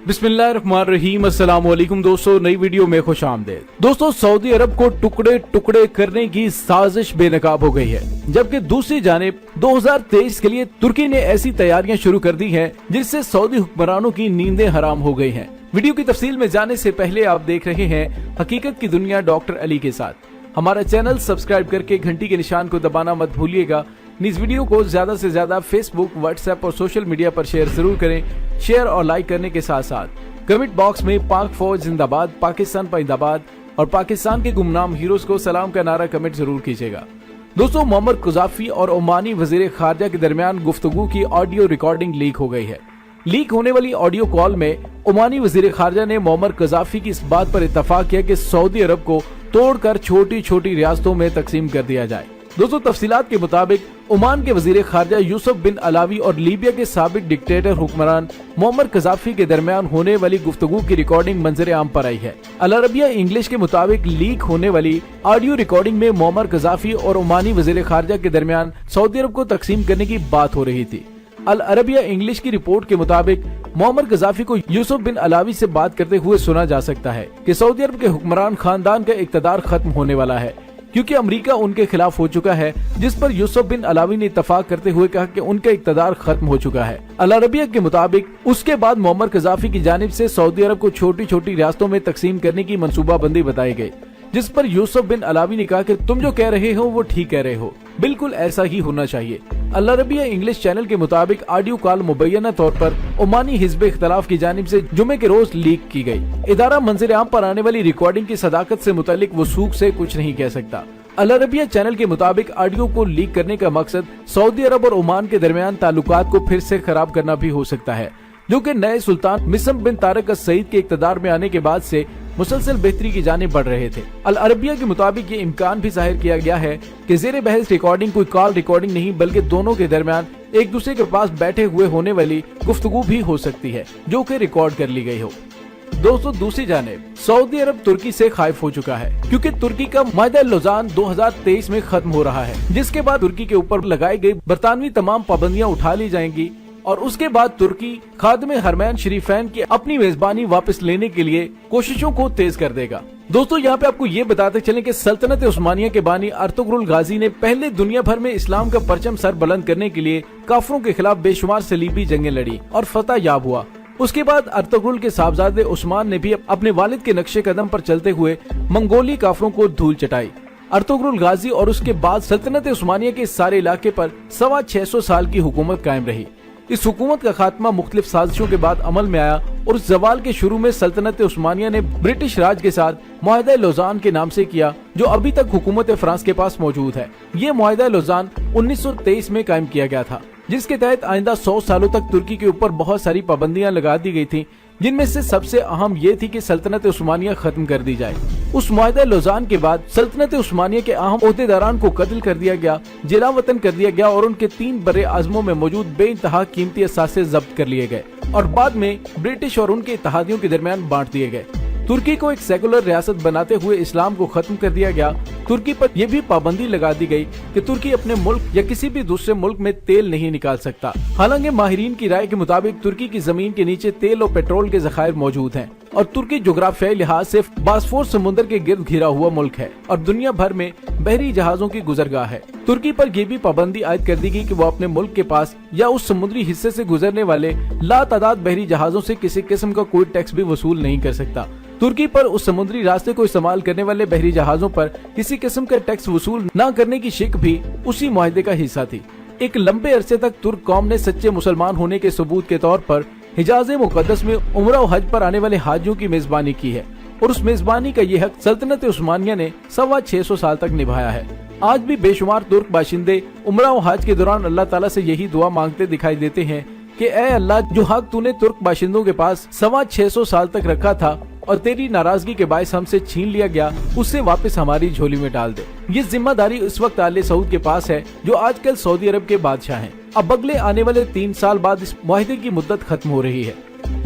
बिस्मिल्लाहिर्रहमानिर्रहीम। अस्सलाम वालेकुम दोस्तों, नई वीडियो में खुश आमदीद। दोस्तों, सऊदी अरब को टुकड़े टुकड़े करने की साजिश बेनकाब हो गई है, जबकि दूसरी जानिब 2023 के लिए तुर्की ने ऐसी तैयारियां शुरू कर दी हैं जिससे सऊदी हुक्मरानों की नींदें हराम हो गई हैं। वीडियो की तफसील में जाने से पहले आप देख रहे हैं हकीकत की दुनिया डॉक्टर अली के साथ। हमारा चैनल सब्सक्राइब करके घंटी के निशान को दबाना मत भूलिएगा। इस वीडियो को ज्यादा से ज्यादा फेसबुक, व्हाट्सएप और सोशल मीडिया पर शेयर जरूर करें। शेयर और लाइक करने के साथ साथ कमेंट बॉक्स में पाक फौज जिंदाबाद, पाकिस्तान पाइंदाबाद और पाकिस्तान के गुमनाम हीरोज को सलाम का नारा कमेंट जरूर कीजिएगा। दोस्तों, मोहम्मद कज़ाफ़ी और ओमानी वज़ीर ख़ारजा के दरमियान गुफ्तगू की ऑडियो रिकॉर्डिंग लीक हो गई है। लीक होने वाली ऑडियो कॉल में ओमानी वज़ीर ख़ारजा ने मोहम्मद कज़ाफ़ी की इस बात पर इत्तफाक किया कि सऊदी अरब को तोड़कर छोटी छोटी रियासतों में तकसीम कर दिया जाए। दोस्तों, तफसीलात के मुताबिक ओमान के वजीर खारजा यूसुफ बिन अलावी और लीबिया के साबिक डिक्टेटर हुक्मरान मोहम्मद कज़ाफ़ी के दरमियान होने वाली गुफ्तगू की रिकॉर्डिंग मंजर आम पर आई है। अल अरबिया इंग्लिश के मुताबिक लीक होने वाली ऑडियो रिकॉर्डिंग में मोहम्मद कज़ाफ़ी और ओमानी वजीर खारजा के दरमियान सऊदी अरब को तकसीम करने की बात हो रही थी। अल अरबिया इंग्लिश की रिपोर्ट के मुताबिक मोहम्मद कज़ाफ़ी को यूसुफ बिन अलावी से बात करते हुए सुना जा सकता है कि सऊदी अरब के हुक्मरान खानदान का इक़्तिदार खत्म होने वाला है, क्योंकि अमेरिका उनके खिलाफ हो चुका है, जिस पर यूसुफ बिन अलावी ने इत्तफाक करते हुए कहा कि उनका इक़्तिदार खत्म हो चुका है। अल अरबिया के मुताबिक उसके बाद मोहम्मद कज़ाफ़ी की जानिब से सऊदी अरब को छोटी छोटी रियासतों में तकसीम करने की मंसूबाबंदी बताई गई, जिस पर यूसुफ बिन अलावी ने कहा कि तुम जो कह रहे हो वो ठीक कह रहे हो, बिल्कुल ऐसा ही होना चाहिए। अल अरबिया इंग्लिश चैनल के मुताबिक ऑडियो कॉल मुबैना तौर पर ओमानी हिज़्ब इख्तिलाफ की जानिब से जुमे के रोज लीक की गई। इदारा मंजर आम पर आने वाली रिकॉर्डिंग की सदाकत से मुतालिक वसूख से कुछ नहीं कह सकता। अल अरबिया चैनल के मुताबिक ऑडियो को लीक करने का मकसद सऊदी अरब और ओमान के दरमियान ताल्लुकात को फिर से खराब करना भी हो सकता है, जो कि नए सुल्तान मिसम बिन तारिक अस-सईद के इक़्तिदार में आने के बाद से मुसलसल बेहतरी की जानिब बढ़ रहे थे। अल अरबिया के मुताबिक ये इम्कान भी जाहिर किया गया है कि ज़ेरे बहस रिकॉर्डिंग कोई कॉल रिकॉर्डिंग नहीं, बल्कि दोनों के दरमियान एक दूसरे के पास बैठे हुए होने वाली गुफ्तगू भी हो सकती है, जो कि रिकॉर्ड कर ली गई हो। दोस्तों, दूसरी जानिब सऊदी अरब तुर्की से खाइफ हो चुका है, क्योंकि तुर्की का माहिदा लौज़ान 2023 में खत्म हो रहा है, जिसके बाद तुर्की के ऊपर लगाई गई बरतानवी तमाम पाबंदियां उठा ली जाएंगी और उसके बाद तुर्की खादिम हरमैन शरीफैन की अपनी मेजबानी वापस लेने के लिए कोशिशों को तेज कर देगा। दोस्तों, यहाँ पे आपको ये बताते चलें कि सल्तनत उस्मानिया के बानी अर्तुगरुल गाजी ने पहले दुनिया भर में इस्लाम का परचम सर बुलंद करने के लिए काफरों के खिलाफ बेशुमार सलीबी जंगें लड़ी और फतह याब हुआ। उसके बाद अर्तुगरुल के साहबजादे उस्मान ने भी अपने वालिद के नक्शे कदम पर चलते हुए मंगोली काफरों को धूल चटाई। अर्तुगरुल गाजी और उसके बाद सल्तनत उस्मानिया के सारे इलाके पर 625 साल की हुकूमत कायम रही। इस हुकूमत का खात्मा मुख्तलिफ साजिशों के बाद अमल में आया और उस जवाल के शुरू में सल्तनत उस्मानिया ने ब्रिटिश राज के साथ मुआहिदा लौज़ान के नाम से किया, जो अभी तक हुकूमत फ्रांस के पास मौजूद है। ये मुआहिदा लौज़ान 1923 में कायम किया गया था, जिसके तहत आइंदा 100 सालों तक तुर्की के ऊपर बहुत सारी पाबंदियां लगा दी गई थी, जिनमें से सबसे अहम ये थी कि सल्तनत उस्मानिया खत्म कर दी जाए। उस मुआहिदा लौज़ान के बाद सल्तनत उस्मानिया के अहम ओहदेदारान को कत्ल कर दिया गया, जिला वतन कर दिया गया और उनके 3 बड़े आज़मों में मौजूद बेइंतहा कीमती असासे जब्त कर लिए गए और बाद में ब्रिटिश और उनके इत्तेहादियों के दरमियान बांट दिए गए। तुर्की को एक सेकुलर रियासत बनाते हुए इस्लाम को खत्म कर दिया गया। तुर्की पर यह भी पाबंदी लगा दी गई कि तुर्की अपने मुल्क या किसी भी दूसरे मुल्क में तेल नहीं निकाल सकता। हालांकि माहिरीन की राय के मुताबिक तुर्की की जमीन के नीचे तेल और पेट्रोल के ज़खायर मौजूद हैं और तुर्की जोग्राफियाई लिहाज से बास्फोरस समुद्र के गिर्द घिरा हुआ मुल्क है और दुनिया भर में बहरी जहाजों की गुजरगाह है। तुर्की पर यह भी पाबंदी आयद कर दी गई कि वो अपने मुल्क के पास या उस समुद्री हिस्से से गुजरने वाले लातादाद बहरी जहाजों से किसी किस्म का कोई टैक्स भी वसूल नहीं कर सकता। तुर्की पर उस समुद्री रास्ते को इस्तेमाल करने वाले बहरी जहाजों पर किसी किस्म का टैक्स वसूल न करने की शिक भी उसी मुआहिदे का हिस्सा थी। एक लंबे अरसे तक तुर्क कौम ने सच्चे मुसलमान होने के सबूत के तौर पर हिजाज मुकद्दस में उम्रा और हज पर आने वाले हाजियों की मेजबानी की है और उस मेजबानी का ये हक सल्तनत उस्मानिया ने 625 साल तक निभाया है। आज भी बेशुमार तुर्क बाशिंदे उम्रा और हज के दौरान अल्लाह ताला से यही दुआ मांगते दिखाई देते हैं कि ए अल्लाह, जो हक तूने तुर्क बाशिंदों के पास 625 साल तक रखा था और तेरी नाराजगी के बायस हमसे छीन लिया गया, उससे वापस हमारी झोली में डाल दे। ये जिम्मेदारी उस वक्त आले सऊद के पास है, जो आजकल सऊदी अरब के बादशाह हैं। अब अगले आने वाले 3 साल बाद इस मुआहिदे की मुद्दत खत्म हो रही है।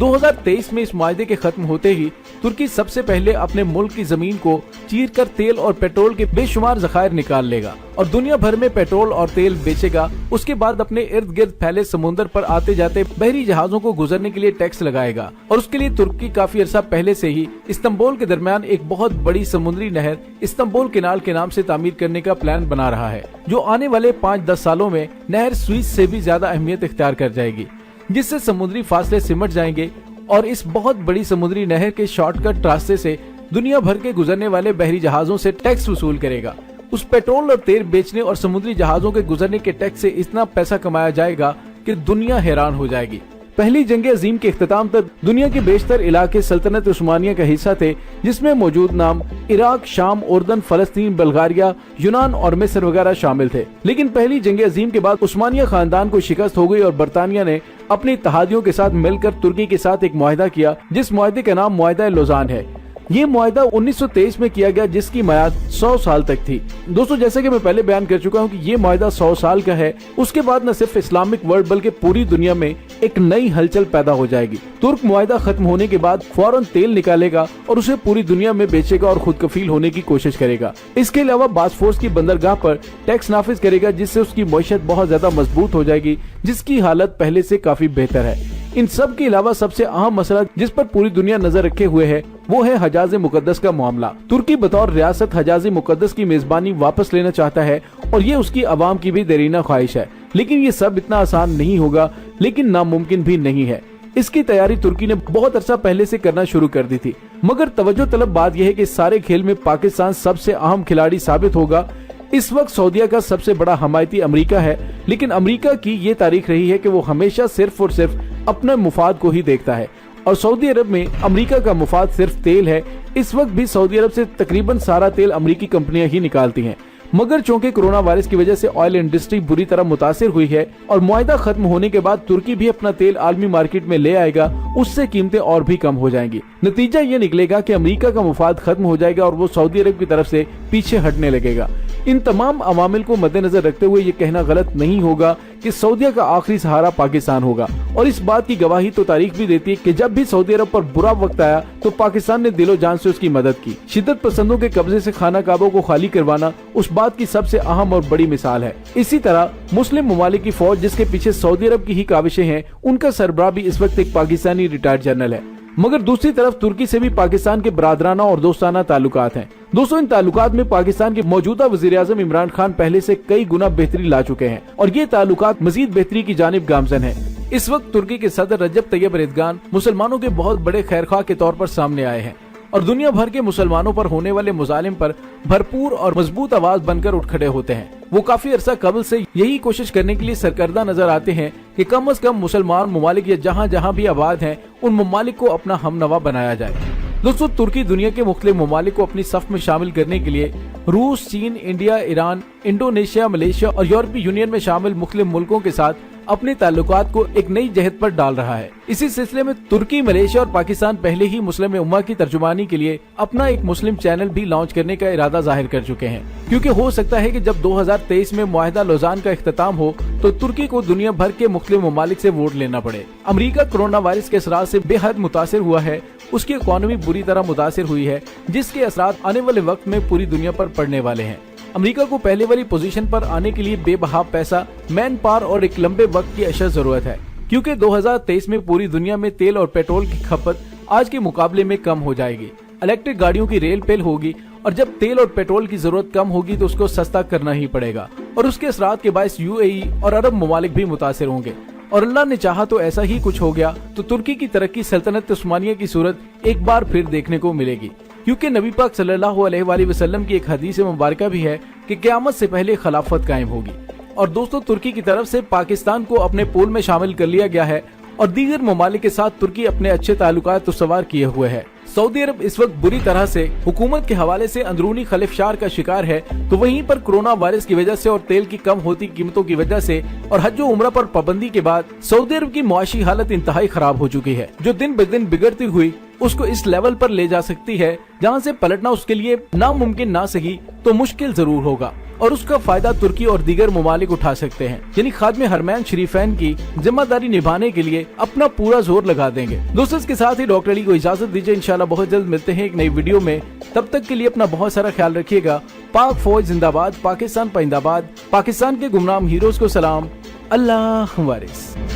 2023 में इस मुआहदे के खत्म होते ही तुर्की सबसे पहले अपने मुल्क की जमीन को चीर कर तेल और पेट्रोल के बेशुमार ज़खायर निकाल लेगा और दुनिया भर में पेट्रोल और तेल बेचेगा। उसके बाद अपने इर्द गिर्द फैले समुद्र पर आते जाते बहरी जहाजों को गुजरने के लिए टैक्स लगाएगा और उसके लिए तुर्की काफी अरसा पहले से ही इस्तांबुल के दरमियान एक बहुत बड़ी समुद्री नहर इस्तांबुल कैनाल के नाम से तामीर करने का प्लान बना रहा है, जो आने वाले 5-10 सालों में नहर स्वीज से भी ज्यादा अहमियत इख्तियार कर जाएगी, जिससे समुद्री फासले सिमट जाएंगे और इस बहुत बड़ी समुद्री नहर के शॉर्टकट रास्ते से दुनिया भर के गुजरने वाले बहरी जहाजों से टैक्स वसूल करेगा। उस पेट्रोल और तेल बेचने और समुद्री जहाजों के गुजरने के टैक्स से इतना पैसा कमाया जाएगा कि दुनिया हैरान हो जाएगी। पहली जंग अजीम के इख्तिताम तक दुनिया के बेशतर इलाके सल्तनत उस्मानिया का हिस्सा थे, जिसमें मौजूद नाम इराक, शाम, उर्दन, फलस्तीन, बल्गारिया, यूनान और मिस्र वगैरह शामिल थे। लेकिन पहली जंग अजीम के बाद उस्मानिया खानदान को शिकस्त हो गई और बरतानिया ने अपने इत्तेहादियों के साथ मिलकर तुर्की के साथ एक मुआहदा किया, जिस मुआहदे का नाम मुआहदा लोजान है। ये मुआहदा 1923 में किया गया, जिसकी मियाद 100 साल तक थी। दोस्तों, जैसे कि मैं पहले बयान कर चुका हूँ कि ये मुआहदा 100 साल का है। उसके बाद न सिर्फ इस्लामिक वर्ल्ड बल्कि पूरी दुनिया में एक नई हलचल पैदा हो जाएगी। तुर्क मुआहदा खत्म होने के बाद फौरन तेल निकालेगा और उसे पूरी दुनिया में बेचेगा और खुद कफील होने की कोशिश करेगा। इसके अलावा बासफोर्स की बंदरगाह पर टैक्स नाफिज करेगा, जिससे उसकी मईशत बहुत ज्यादा मजबूत हो जाएगी, जिसकी हालत पहले से काफी बेहतर है। इन सब के अलावा सबसे अहम मसला जिस पर पूरी दुनिया नजर रखे हुए है वो है हजाज मुकद्दस का मामला। तुर्की बतौर रियासत हजाज मुकद्दस की मेजबानी वापस लेना चाहता है और ये उसकी अवाम की भी देरीना ख्वाहिश है। लेकिन ये सब इतना आसान नहीं होगा, लेकिन नामुमकिन भी नहीं है। इसकी तैयारी तुर्की ने बहुत अरसा पहले से करना शुरू कर दी थी, मगर तवज्जो तलब बात यह है कि सारे खेल में पाकिस्तान सबसे अहम खिलाड़ी साबित होगा। इस वक्त सऊदीया का सबसे बड़ा हमायती अमेरिका है, लेकिन अमेरिका की ये तारीख रही है कि वो हमेशा सिर्फ और सिर्फ अपने मुफाद को ही देखता है और सऊदी अरब में अमेरिका का मुफाद सिर्फ तेल है। इस वक्त भी सऊदी अरब से तकरीबन सारा तेल अमेरिकी कंपनियां ही निकालती हैं, मगर चूंकि कोरोना वायरस की वजह से ऑयल इंडस्ट्री बुरी तरह मुतासिर हुई है और मुआहदा खत्म होने के बाद तुर्की भी अपना तेल आलमी मार्केट में ले आएगा, उससे कीमतें और भी कम हो जाएंगी। नतीजा ये निकलेगा कि अमेरिका का मुफाद खत्म हो जाएगा और वो सऊदी अरब की तरफ से पीछे हटने लगेगा। इन तमाम अवामिल को मद्देनजर रखते हुए ये कहना गलत नहीं होगा कि सऊदीया का आखिरी सहारा पाकिस्तान होगा, और इस बात की गवाही तो तारीख भी देती है कि जब भी सऊदी अरब पर बुरा वक्त आया तो पाकिस्तान ने दिलो जान से उसकी मदद की। शिद्दत पसंदों के कब्जे से खाना काबा को खाली करवाना उस बात की सबसे अहम और बड़ी मिसाल है। इसी तरह मुस्लिम ममालिक की फौज जिसके पीछे सऊदी अरब की ही काविशें हैं, उनका सरबराह भी इस वक्त एक पाकिस्तानी रिटायर्ड जनरल है। मगर दूसरी तरफ तुर्की से भी पाकिस्तान के बरादराना और दोस्ताना ताल्लुकात हैं। दोस्तों, इन ताल्लुकात में पाकिस्तान के मौजूदा वज़ीर-ए-आज़म इमरान खान पहले से कई गुना बेहतरी ला चुके हैं और ये ताल्लुकात मजीद बेहतरी की जानिब गामजन है। इस वक्त तुर्की के सदर रजब तैयब एर्दोगान मुसलमानों के बहुत बड़े खैरख्वाह के तौर पर सामने आए हैं और दुनिया भर के मुसलमानों पर होने वाले मुजालिम पर भरपूर और मजबूत आवाज बनकर उठ खड़े होते हैं। वो काफी अरसा कबल से यही कोशिश करने के लिए सरकर्दा नजर आते हैं कि कम से कम मुसलमान ममालिक या जहाँ जहाँ भी आबाद हैं उन ममालिक को अपना हमनवा बनाया जाए। दोस्तों, तुर्की दुनिया के मुख्तलिफ ममालिक को अपनी सफ में शामिल करने के लिए रूस, चीन, इंडिया, ईरान, इंडोनेशिया, मलेशिया और यूरोपीय यूनियन में शामिल मुख्तलिफ मुल्कों के साथ अपने ताल्लुकात को एक नई जहद पर डाल रहा है। इसी सिलसिले में तुर्की, मलेशिया और पाकिस्तान पहले ही मुस्लिम उम्मा की तर्जुमानी के लिए अपना एक मुस्लिम चैनल भी लॉन्च करने का इरादा जाहिर कर चुके हैं, क्योंकि हो सकता है कि जब 2023 में मुआहदा लोजान का इख्तिताम हो तो तुर्की को दुनिया भर के मुख्तलिफ ममालिक से वोट लेना पड़े। अमेरिका कोरोना वायरस के असरात से बेहद मुतासिर हुआ है, उसकी इकॉनमी बुरी तरह मुतासिर हुई है, जिसके असरात आने वाले वक्त में पूरी दुनिया पर पड़ने वाले हैं। अमेरिका को पहले वाली पोजीशन पर आने के लिए बेबहा पैसा, मैन पावर और एक लंबे वक्त की अशद जरूरत है, क्योंकि 2023 में पूरी दुनिया में तेल और पेट्रोल की खपत आज के मुकाबले में कम हो जाएगी। इलेक्ट्रिक गाड़ियों की रेल पेल होगी और जब तेल और पेट्रोल की जरूरत कम होगी तो उसको सस्ता करना ही पड़ेगा और उसके असरात के बायस यूएई और अरब ममालिक भी मुतासिर होंगे। और अल्लाह ने चाहा तो ऐसा ही कुछ हो गया तो तुर्की की तरक्की सल्तनत उस्मानिया की सूरत एक बार फिर देखने को मिलेगी, क्योंकि नबी पाक सल्लल्लाहु अलैहि वसल्लम की एक हदीस मुबारका भी है कि क़यामत से पहले खिलाफत कायम होगी। और दोस्तों, तुर्की की तरफ से पाकिस्तान को अपने पोल में शामिल कर लिया गया है और दीगर ममालिक के साथ तुर्की अपने अच्छे ताल्लुकात तो सवार किए हुए है। सऊदी अरब इस वक्त बुरी तरह से हुकूमत के हवाले से अंदरूनी खलिफशार का शिकार है, तो वहीं पर कोरोना वायरस की वजह से और तेल की कम होती कीमतों की वजह से और हज और उम्रा पर पाबंदी के बाद सऊदी अरब की मुआशी हालत इंतहाई खराब हो चुकी है, जो दिन ब दिन बिगड़ती हुई उसको इस लेवल पर ले जा सकती है जहां से पलटना उसके लिए नामुमकिन ना सही तो मुश्किल जरूर होगा। और उसका फायदा तुर्की और दीगर ममालिक उठा सकते हैं, यानी खादिम हरमैन शरीफैन की जिम्मेदारी निभाने के लिए अपना पूरा जोर लगा देंगे। दोस्तों इसके साथ ही डॉक्टर अली को इजाजत दीजिए, इंशाल्लाह बहुत जल्द मिलते हैं एक नई वीडियो में। तब तक के लिए अपना बहुत सारा ख्याल रखिएगा। पाक फौज जिंदाबाद, पाकिस्तान पाइंदाबाद, पाकिस्तान के गुमनाम हीरोज को सलाम, अल्लाह वारिस।